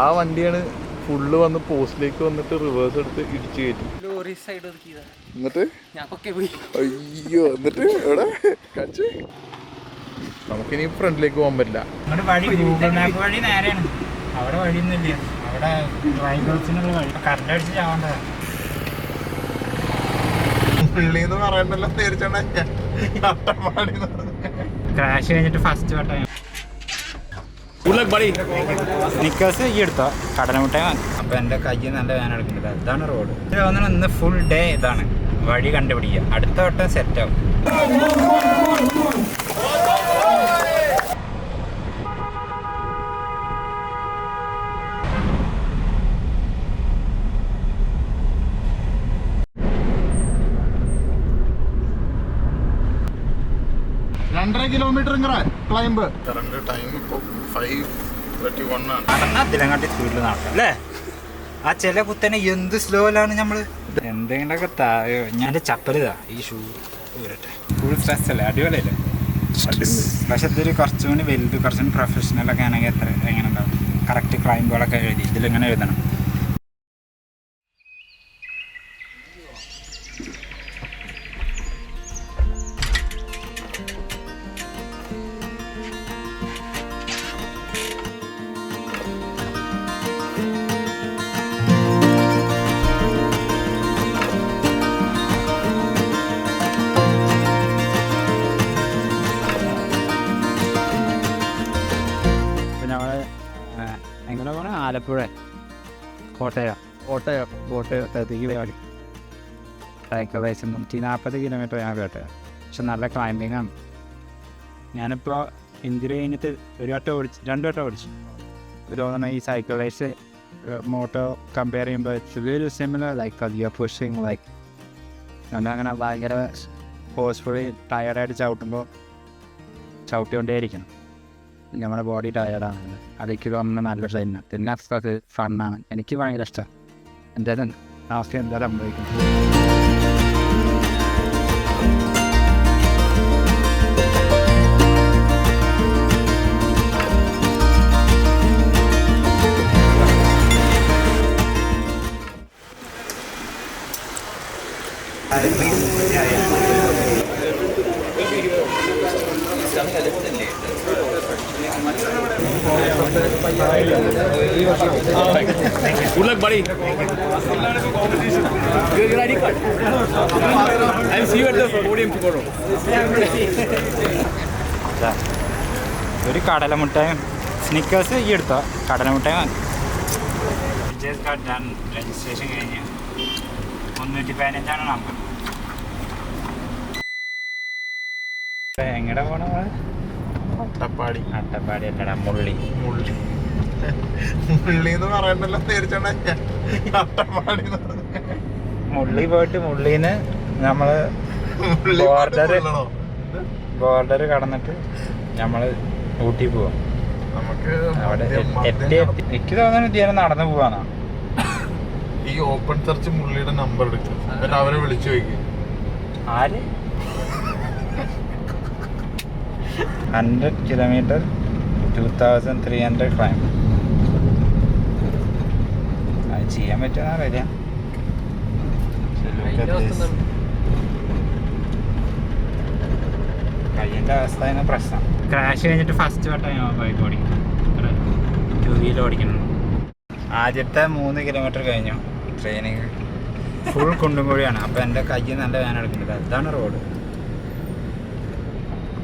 ആ വണ്ടിയാണ് ഫുള്ള് വന്ന് പോസ്റ്റിലേക്ക് വന്നിട്ട് റിവേഴ്സ് എടുത്ത് ഇടിച്ചു കയറ്റി. എന്നിട്ട് അയ്യോ, എന്നിട്ട് എവിടെ കാച്ച് നമുക്കിനി ഫ്രണ്ടിലേക്ക് പോകാൻ പറ്റില്ല. ഗൂഗിൾ മാപ്പ് വഴി നേരെയാണ്, അവിടെ വഴിയൊന്നുമില്ല. അവിടെ ഡ്രൈവേഴ്സിനുള്ള വഴി കറണ്ട് അടിച്ച് ചാവേണ്ടതാണ്. ക്രാഷ് കഴിഞ്ഞിട്ട് ഫസ്റ്റ് വട്ടം സ്നിക്കേഴ്സ് ഈ എടുത്തോ, കടലമുട്ടായി വാങ്ങി. അപ്പൊ എന്റെ കൈ നല്ല വേന എടുക്കുന്നത്. ഇതാണ് റോഡ്. ഇത് തോന്നുന്നു ഇന്ന് ഫുൾ ഡേ ഇതാണ് വഴി കണ്ടുപിടിക്കുക. അടുത്ത വട്ടം സെറ്റ് ആവും. Kilometre climb. കറണ്ട് ടൈം ഇപ്പോൾ 5:31 ആണ്. അതിലങ്ങാട്ടി സ്പീഡിൽ നടക്കാം അല്ലേ? ആ ചില കുത്തനെ എന്ത് സ്ലോയിലാണ് നമ്മള്. എന്തെങ്കിലുമൊക്കെ ഞാൻ ചപ്പലിതാ ഈ ഷൂ വരട്ടെ. ഫുൾ സ്ട്രെസ് അല്ലേ? അടിപൊളിയല്ലേ? പക്ഷെ ഇതൊരു കുറച്ചും കൂടി വലുത്, കുറച്ചും കൂടി പ്രൊഫഷണലൊക്കെ ആണെങ്കിൽ എത്ര എങ്ങനെ ഉണ്ടാവും? കറക്റ്റ് ക്ലൈംബുകളൊക്കെ എഴുതി ഇതിലിങ്ങനെ എഴുതണം. എങ്ങനെ പോകണം? ആലപ്പുഴ, കോട്ടയത്തേക്ക് പരിപാടി. ഏകദേശം 140 കിലോമീറ്റർ ഞാൻ കേട്ടെ. പക്ഷെ നല്ല ക്ലൈമ്പിംഗ് ആണ്. ഞാനിപ്പോൾ ഇഞ്ചുറി കഴിഞ്ഞിട്ട് 2 വട്ടം ഓടിച്ചു. തോന്നുന്ന ഈ സൈക്കിൾ റേസ് മോട്ടോ കമ്പയർ ചെയ്യുമ്പോൾ it's very similar. Like you are pushing like അങ്ങനെ ഭയങ്കര ഫോഴ്സ്ഫുള്ളി ടയർഡായിട്ട് ചവിട്ടിക്കൊണ്ടേയിരിക്കണം. നമ്മുടെ ബോഡി ടയർഡാണ്. അതൊക്കെ തോന്നുന്ന നല്ലൊരു സൈനാണ്. പിന്നെ അത് ഫണ്ണാണ്. എനിക്ക് ഭയങ്കര ഇഷ്ടമാണ്. എന്തായാലും അവസ്ഥ എന്തായാലും സംഭവിക്കും. Good luck, buddy. Your ID card. I'll see you at the podium tomorrow. ഒരു കടലമുട്ടായും സ്നിക്കേഴ്സ് ഈ എടുത്തോ, കടലമുട്ടായി വാങ്ങി. രജിസ്ട്രേഷൻ കഴിഞ്ഞ് 315 നമ്പർ. എങ്ങടെ പോണ? അട്ടപ്പാടി അല്ലടാ, മുള്ളി എന്ന് പറയണ്ടല്ലോ. അട്ടപ്പാടി മുള്ളി പോയിട്ട് മുള്ളിന്ന് നമ്മള് ബോർഡർ കടന്നിട്ട് നമ്മള് ഊട്ടി പോവാം. നമുക്ക് അവിടെ എനിക്ക് തോന്നുന്നു തീരെ നടന്നു പോവാന്നാ. ഈ ഓപ്പൺ സെർച്ച് മുള്ളിയുടെ നമ്പർ എടുക്കും, എന്നിട്ട് അവരെ വിളിച്ചു ചോദിക്കും. ആര്? 100 കിലോമീറ്റർ 2300 ക്ലൈം. അത് ചെയ്യാൻ പറ്റുന്ന അറിയില്ല. കയ്യിൻ്റെ അവസ്ഥ തന്നെ പ്രശ്നം. ക്രാഷ് കഴിഞ്ഞിട്ട് ഫസ്റ്റ് വട്ടം ഞാൻ ബൈക്ക് ഓടിക്കണം, 2 വീലർ ഓടിക്കണം. ആദ്യത്തെ 3 കിലോമീറ്റർ കഴിഞ്ഞു ട്രെയിനിങ്. ഫുൾ കുണ്ടും കൂടിയാണ്. അപ്പോൾ എൻ്റെ കൈ നല്ല വേന എടുക്കുന്നത്. അതാണ് റോഡ്.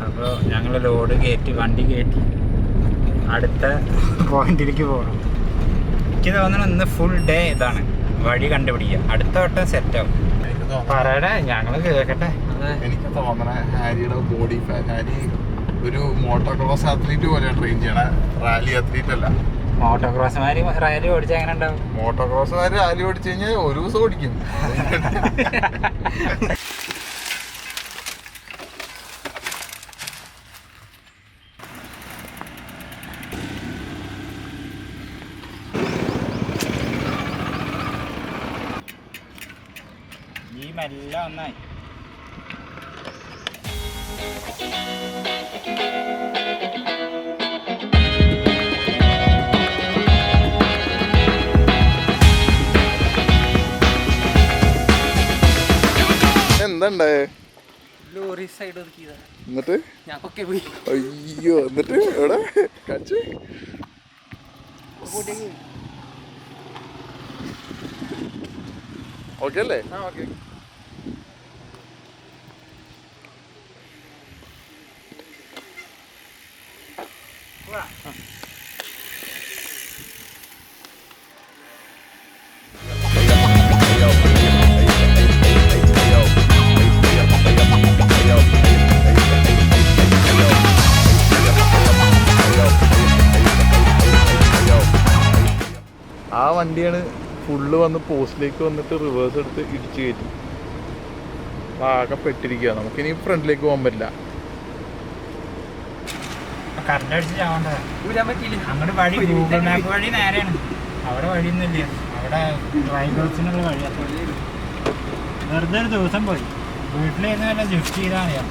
അപ്പോൾ ഞങ്ങൾ വണ്ടി കയറ്റി അടുത്ത പോയിന്റിലേക്ക് പോകണം. എനിക്ക് തോന്നുന്നു ഇന്ന് ഫുൾ ഡേ ഇതാണ് വഴി കണ്ടുപിടിക്കുക. അടുത്ത വട്ടം സെറ്റാവും. പറയട്ടെ, ഞങ്ങൾ കേൾക്കട്ടെ. എനിക്ക് തോന്നണ ഹാരിയുടെ ബോഡി ഹാരി ഒരു മോട്ടോക്രോസ് അത്ലീറ്റ് പോലെയാണ് ട്രെയിൻ ചെയ്യണ, റാലി അത്ലീറ്റ് അല്ല. മോട്ടോക്രോസുമാര് റാലി ഓടിച്ചാൽ എങ്ങനെ ഉണ്ടാവും? മോട്ടോക്രോസുമാര് റാലി ഓടിച്ചു കഴിഞ്ഞാൽ ഒരു ദിവസം ഓടിക്കും. ഈ മെല്ലെ ഒന്നായി. ഉണ്ടായേ? ലോറി സൈഡ് ഒതുക്കിയതാ. എന്നിട്ട് ഞാൻ കൊക്കെ പോയി. അയ്യോ, എന്നിട്ട് എവിടെ കാച്ച്? ഓക്കെ അല്ലേ? ആ ഓക്കെ. ആ വണ്ടിയാണ് ഫുള്ള് വന്ന് പോസ്റ്റിലേക്ക് വന്നിട്ട് റിവേഴ്സ് എടുത്ത് ഇടിച്ച് കയറ്റി. ആകെ പെട്ടിരിക്കുക. നമുക്കിനി ഫ്രണ്ടിലേക്ക് പോകാൻ പറ്റില്ല. അങ്ങോട്ട് വഴി ഗൂഗിൾ മാപ്പ് വഴി നേരെയാണ്. അവിടെ വഴിയൊന്നുമില്ല. അവിടെ ഡ്രൈവേഴ്സിനുള്ള വഴി വെറുതെ ഒരു ദിവസം പോയി. വീട്ടിലിരുന്ന് വല്ല ഷിഫ്റ്റ് ചെയ്താൽ മതിയാ.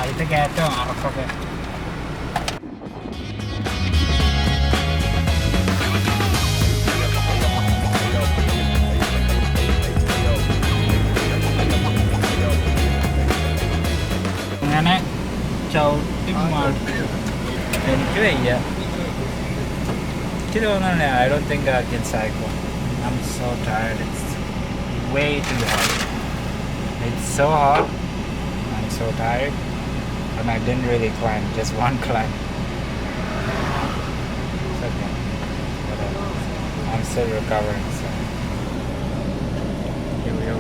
അതിന്റെ കയറ്റോ അറക്കൊക്കെ. അങ്ങനെ ചവിട്ടി എനിക്ക് വയ്യ. എനിക്ക് തോന്നുന്നില്ല. I don't think I can cycle. I'm so tired. It's way too hot. It's so hot. I'm so tired. And I didn't really climb, just one climb. It's okay. Whatever. I'm still recovering, so here we go.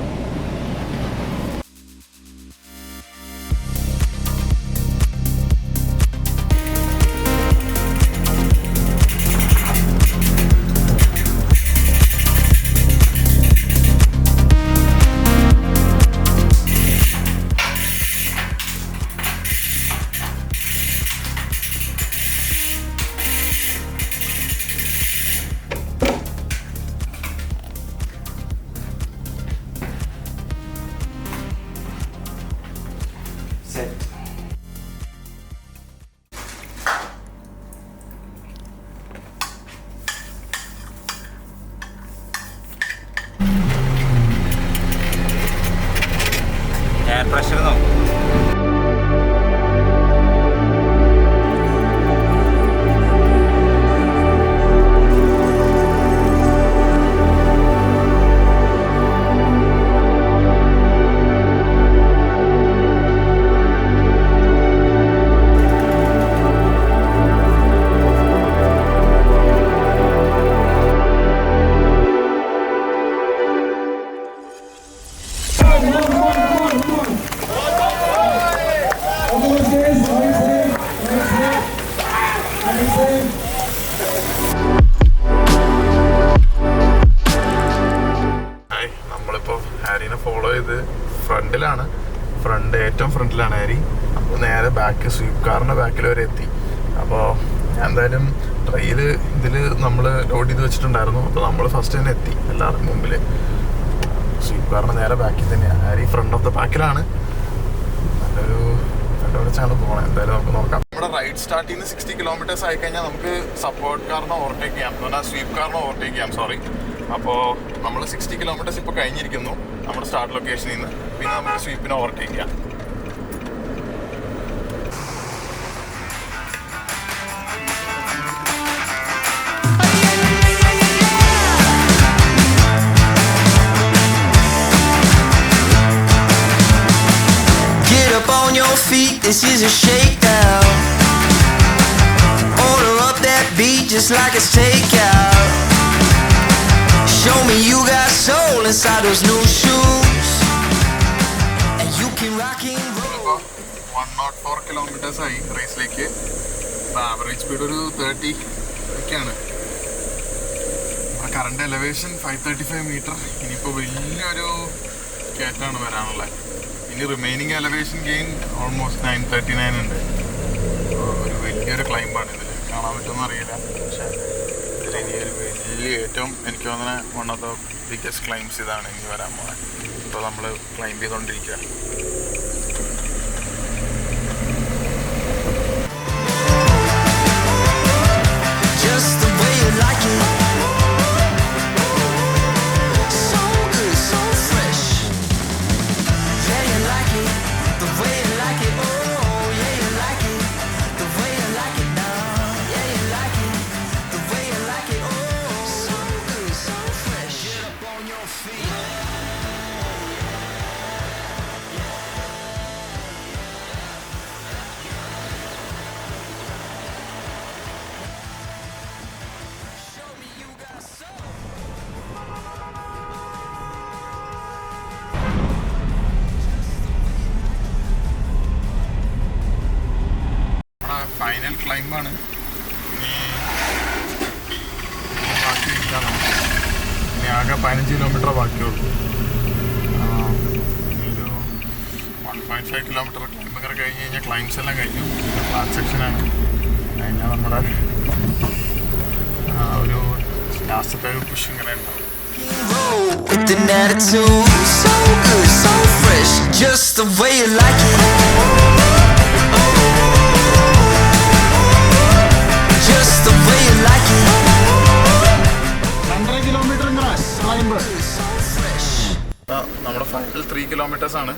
Air pressure നോക്കും. നമ്മളിപ്പോൾ ഹാരിനെ follow ചെയ്ത് ഫ്രണ്ടിലാണ്. ഏറ്റവും ഫ്രണ്ടിലാണ് Harry. അപ്പോൾ നേരെ back sweep കാറിൻ്റെ ബാക്കിൽ വരെ എത്തി. അപ്പോൾ എന്തായാലും ട്രെയിൽ ഇതിൽ നമ്മൾ ലോഡ് ചെയ്ത് വെച്ചിട്ടുണ്ടായിരുന്നു. അപ്പോൾ നമ്മൾ ഫസ്റ്റ് തന്നെ എത്തി എല്ലാവർക്കും മുമ്പിൽ. സ്വീപ്പ് കാറിന് നേരെ ബാക്കിൽ തന്നെയാണ്. ഹാരി ഫ്രണ്ട് ഓഫ് ദ ബാക്കിലാണ്. നല്ലൊരു വെച്ചാണ് പോകണം. എന്തായാലും നമുക്ക് നോക്കാം. നമ്മുടെ റൈഡ് സ്റ്റാർട്ട് ചെയ്യുന്ന 60 കിലോമീറ്റേഴ്സ് ആയി കഴിഞ്ഞാൽ നമുക്ക് സപ്പോർട്ട് കാറിനെ ഓവർടേക്ക് ചെയ്യാം. എന്നാൽ സ്വീപ്പ് കാറിനെ ഓവർടേക്ക് ചെയ്യാം. സോറി. അപ്പോൾ നമ്മൾ 60 കിലോമീറ്റേഴ്സ് ഇപ്പോൾ കഴിഞ്ഞിരിക്കുന്നു നമ്മുടെ സ്റ്റാർട്ട് ലൊക്കേഷനിൽ നിന്ന്. പിന്നെ നമുക്ക് സ്വീപ്പിനെ ഓവർടേക്ക് ചെയ്യാം. Feet, this is a shakedown. Order up that beat just like it's takeout. Show me you got soul inside those new shoes, and you can rock and roll. 104 kilometres ആയി റേസിലേക്ക്. Average speed ഒരു 30 ഒക്കെയാണ്. Current elevation 535 metre. ഇനിയിപ്പോൾ വലിയൊരു കയറ്റാണ് വരാനുള്ളത്. ഇനി remaining elevation gain almost 939 ഉണ്ട്. ഒരു വലിയൊരു ക്ലൈംബാണ് ഇതിൽ. കാണാൻ പറ്റുമെന്ന് അറിയില്ല. പക്ഷേ ഇതിൽ ഇനി ഒരു വലിയ ഏറ്റവും എനിക്ക് തോന്നുന്ന വൺ ഓഫ് ദ ബിഗ്ഗസ്റ്റ് ക്ലൈംബ്സ് ഇതാണ് ഇനി വരാൻ പോകുന്നത്. ഇപ്പോൾ നമ്മൾ ക്ലൈംബ് ചെയ്തുകൊണ്ടിരിക്കുക. ടൈമാണ്. ബാക്കി ഇരിക്കാനോ ഇനി ആകെ 15 കിലോമീറ്റർ ബാക്കിയുള്ളൂ. ഒരു 1.5 കിലോമീറ്റർ ക്ലൈംബ് കഴിഞ്ഞ് കഴിഞ്ഞാൽ ക്ലൈംസ് എല്ലാം കഴിഞ്ഞു. ഫ്ലാറ്റ് സെക്ഷനാണ് കഴിഞ്ഞാൽ നമ്മുടെ ഒരു ലാസ്റ്റത്തെ ഒരു പുഷ് ഇങ്ങനെ ഉണ്ടാവും. With an attitude, so good, so fresh, just the way you like it. Just the way you like it. 2.5 kilometre climb. നമ്മുടെ ഫൈനൽ 3 കിലോമീറ്റേഴ്സാണ്.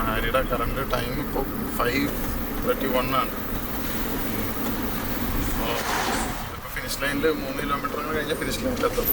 ഹരിയുടെ കറണ്ട് ടൈം ഇപ്പോൾ 5:31 ആണ്. അപ്പോൾ ഇപ്പോൾ ഫിനിഷ് ലൈനിൽ 3 കിലോമീറ്റർ കഴിഞ്ഞാൽ ഫിനിഷ് ലൈനിലെത്തും.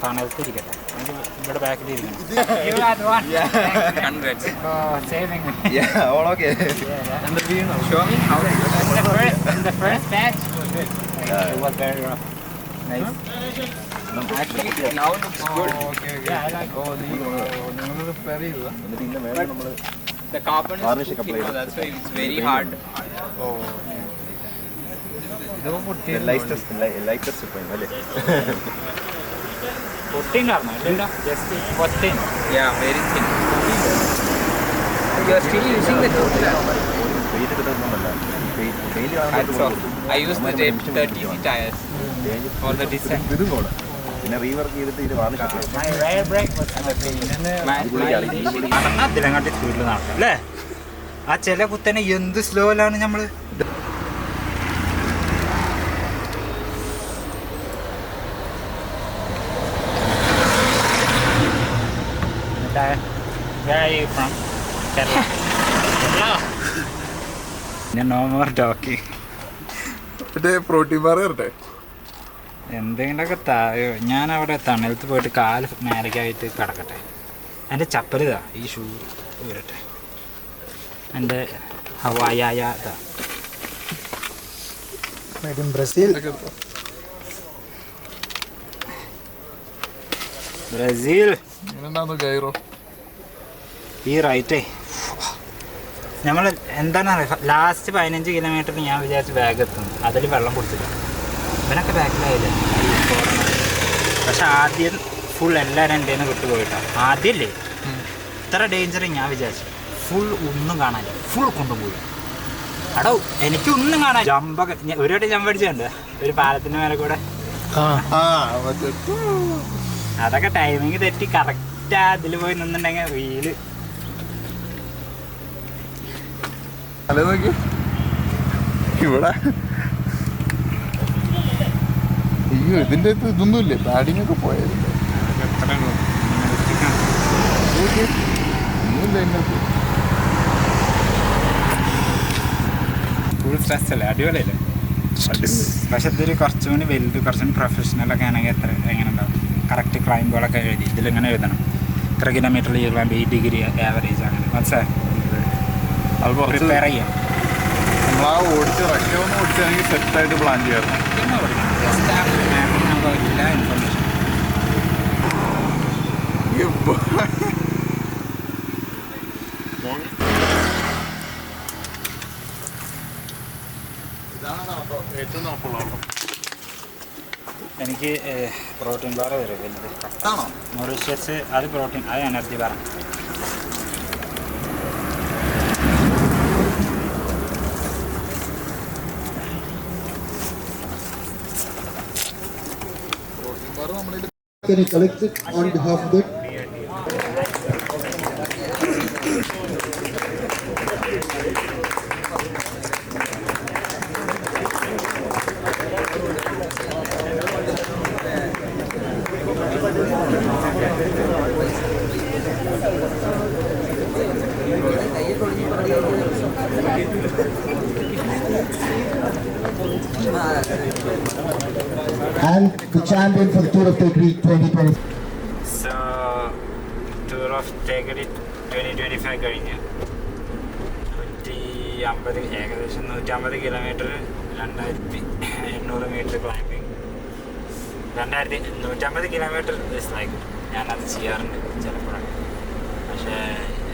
തണുത്തിരിക്കട്ടെ, ഇവിടെ ബാക്കിൽ ഇരിക്കണം. Saving me. Yeah, all okay. And the view now. Show me how the first batch was good. It was very rough. Nice. Actually, now it looks good. Okay. Yeah, I like all these. നിങ്ങൾ repair ചെയ്തതാ? The carbon is cooking, so that's why it's very hard. lightest point, അല്ലേ? പൊട്ടിണ്ടായിരുന്നോ? ഇല്ലല്ലോ, just was thin. Yeah, very thin. You are still using the tool. Hats off. I use the 30C tires for the descent. പിന്നെ rework ചെയ്തിട്ട് ഇത് varnish My rear brake was അതിലങ്ങാട്ടി സ്പീഡിൽ നടക്കാം അല്ലേ? ആ ചില കുത്തനെ എന്ത് സ്ലോയിലാണ് നമ്മൾ. Where are you from? Kerala. Kerala. No more talking. മറ്റേ പ്രോട്ടീൻ ബാർ വരട്ടെ. എന്തെങ്കിലുമൊക്കെ താഴെ ഞാൻ അവിടെ തണലത്ത് പോയിട്ട് കാല് മേലേക്കായിട്ട് കിടക്കട്ടെ. എൻ്റെ ചപ്പലിതാ, ഈ ഷൂ ഊരട്ടെ. എൻ്റെ ഹവായായ ഇതാ ബ്രസീൽ. ഗൈറോ ഈ റൈറ്റേ നമ്മൾ എന്താണ് ലാസ്റ്റ് 15 കിലോമീറ്ററിന് ഞാൻ വിചാരിച്ച് ബാഗ് എത്തുന്നു. അതിൽ വെള്ളം കുടിച്ചില്ല. ഇവനൊക്കെ ബാക്കിലായില്ലേ. പക്ഷെ ആദ്യം ഫുൾ എല്ലാവരും എൻ്റെ നിന്ന് വിട്ടുപോയിട്ടാണ്. ആദ്യമല്ലേ ഇത്ര ഡേഞ്ചർ ഞാൻ വിചാരിച്ചു. ഫുൾ ഒന്നും കാണാനില്ല, ഫുൾ കൊണ്ടുപോയി. അടോ എനിക്കൊന്നും കാണാൻ. ജമ്പൊക്കെ ഒരു വട്ടം ജമ്പ് അടിച്ചിട്ടുണ്ട് ഒരു പാലത്തിൻ്റെ മേലെ കൂടെ. അതൊക്കെ ടൈമിങ് തെറ്റി കറക്റ്റ് അതിൽ പോയി നിന്നുണ്ടെങ്കിൽ റീല്. അല്ലേ നോക്കി ഇവിടെ. അയ്യോ ഇതിൻ്റെ അടുത്ത് ഇതൊന്നും ഇല്ലേ, പാഡിങ് ഒക്കെ പോയതില്ലേ? ഒന്നുമില്ല ഇതിൻ്റെ അടുത്ത്. ഫുൾ സ്ട്രെസ് അല്ലേ, അടിപൊളിയല്ലേ? പക്ഷെ ഇതൊരു കുറച്ചുകൂടി വലുത്, കുറച്ചുകൂടി പ്രൊഫഷണലൊക്കെ ആണെങ്കിൽ എത്ര എങ്ങനെ ഉണ്ടാവും? കറക്റ്റ് ക്ലൈംബുകളൊക്കെ എഴുതി ഇതിലിങ്ങനെ എഴുതണം. ഇത്ര കിലോമീറ്ററിൽ ക്ലൈംബ് 8 ഡിഗ്രി ആവറേജ് അങ്ങനെ മനസ്സിലായി. അത് പ്രിപ്പയർ ചെയ്യാം. നമ്മളാ ഓടിച്ച് റഷ്യ ഒന്ന് ഓടിച്ചാണെങ്കിൽ സെറ്റായിട്ട് പ്ലാൻ ചെയ്യാറുണ്ട്. പിന്നെ ഓടിക്കണം. ജസ്റ്റ് ആ മാപ്പിൽ നമുക്ക് പറ്റില്ല ഇൻഫർമേഷൻ. ഏറ്റവും നോക്കുള്ളൂ. എനിക്ക് പ്രോട്ടീൻ ബാർ വരും വലുത്. മൊറീഷ്യസ് അത് പ്രോട്ടീൻ, അത് energy bar. Can you collect it on behalf of them? And the champion for the Tour of Tegri 2020. So tour of Thekkady 2025 കഴിഞ്ഞ് 150 ഏകദേശം 150 kilometre 2800 metre climbing 150 kilometre is like ഞാനത് ചെയ്യാറുണ്ട് ചിലപ്പോഴൊക്കെ. പക്ഷേ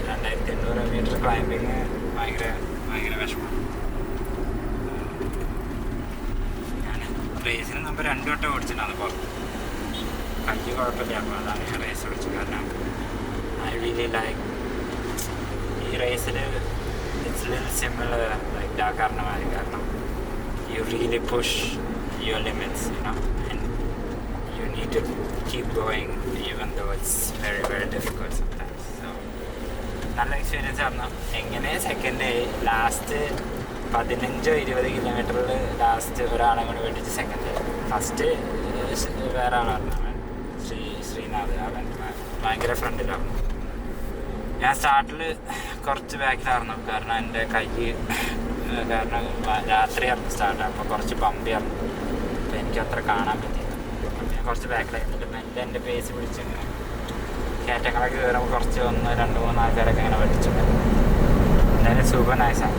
2800 മീറ്റർ ക്ലൈമ്പിങ് ഭയങ്കര വിഷമമാണ്. ഞാൻ റേസിന് മുമ്പ് 2 വട്ടം ഓടിച്ചിട്ടാണ് പുറത്ത്. കൈ കുഴപ്പമില്ല, അപ്പോൾ അതാണ് ഞാൻ റേസ് ഓടിച്ചത്. കാരണം ഐ റിയലി ലൈക്ക് ഈ റേസിൽ ഇറ്റ്സ് ലിറ്റിൽ സിമിലർ ലൈക്ക് ഡാക്കാറിൻ്റെ കാരണം you really push your limits and you need to keep going even though it's very difficult sometimes. So നല്ല എക്സ്പീരിയൻസ് ആയിരുന്നു. എങ്ങനെ സെക്കൻഡ് ലാസ്റ്റ് 15-20 കിലോമീറ്ററിൽ ലാസ്റ്റ് ഒരാളെ കൊണ്ട് വേണ്ടിയിട്ട് സെക്കൻഡ്. ഫസ്റ്റ് വേറെ ആളായിരുന്നു, അവൻ ശ്രീനാഥ്. അവൻ ഭയങ്കര ഫ്രണ്ടിലായിരുന്നു. ഞാൻ സ്റ്റാർട്ടിൽ കുറച്ച് ബാക്കിലായിരുന്നു, കാരണം എൻ്റെ കൈ കാരണം രാത്രിയായിരുന്നു സ്റ്റാർട്ട്. അപ്പോൾ കുറച്ച് ബമ്പിയായിരുന്നു, അപ്പോൾ എനിക്ക് അത്ര കാണാൻ പറ്റിയില്ല. അപ്പോൾ ഞാൻ കുറച്ച് ബാക്കിലായിരുന്നിട്ട് മെല്ലെ എൻ്റെ പേസ് പിടിച്ച് ഇങ്ങനെ കയറ്റങ്ങളൊക്കെ കയറുമ്പോൾ കുറച്ച് 1-2-3 ആൾക്കാരൊക്കെ ഇങ്ങനെ പഠിച്ചു. എന്തായാലും സൂപ്പർ നൈസാണ്.